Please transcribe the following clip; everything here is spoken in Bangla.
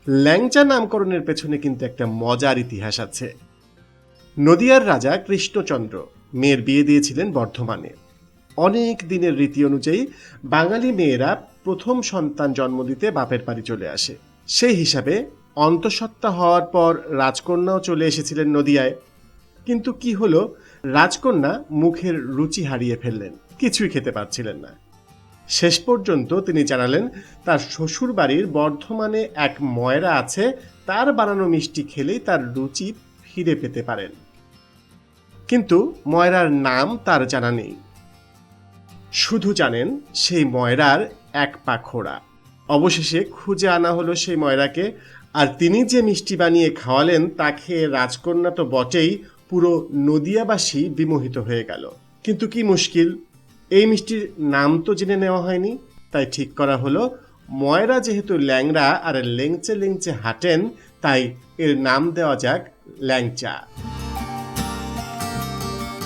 ল্যাংচা নামকরণের পেছনে কিন্তু একটা মজার ইতিহাস আছে। নদিয়ার রাজা কৃষ্ণচন্দ্র মেয়ের বিয়ে দিয়েছিলেন বর্ধমানে। অনেক দিনের রীতি অনুযায়ী বাঙালি মেয়েরা প্রথম সন্তান জন্ম দিতে বাপের বাড়ি চলে আসে। সেই হিসাবে অন্তঃসত্ত্বা হওয়ার পর রাজকন্যাও চলে এসেছিলেন নদিয়ায়। কিন্তু কি হলো, রাজকন্যা মুখের রুচি হারিয়ে ফেললেন, কিছুই খেতে পারছিলেন না। শেষ পর্যন্ত তিনি জানালেন তার শ্বশুর বাড়ির বর্ধমানে এক ময়রা আছে, তার বানানো মিষ্টি খেলেই তার রুচি ফিরে পেতে পারেন। কিন্তু ময়রার নাম তার জানা নেই, শুধু জানেন সেই ময়রার এক পা খোড়া। অবশেষে খুঁজে আনা হলো সেই ময়রাকে, আর তিনি যে মিষ্টি বানিয়ে খাওয়ালেন তা খেয়ে রাজকন্যা তো বটেই, পুরো নদিয়াবাসী বিমোহিত হয়ে গেল। কিন্তু কি মুশকিল, এই মিষ্টির নাম তো জেনে নেওয়া হয়নি। তাই ঠিক করা হলো, ময়রা যেহেতু ল্যাংড়া আর লেংচে লেংচে হাঁটেন, তাই এর নাম দেওয়া যাক ল্যাংচা।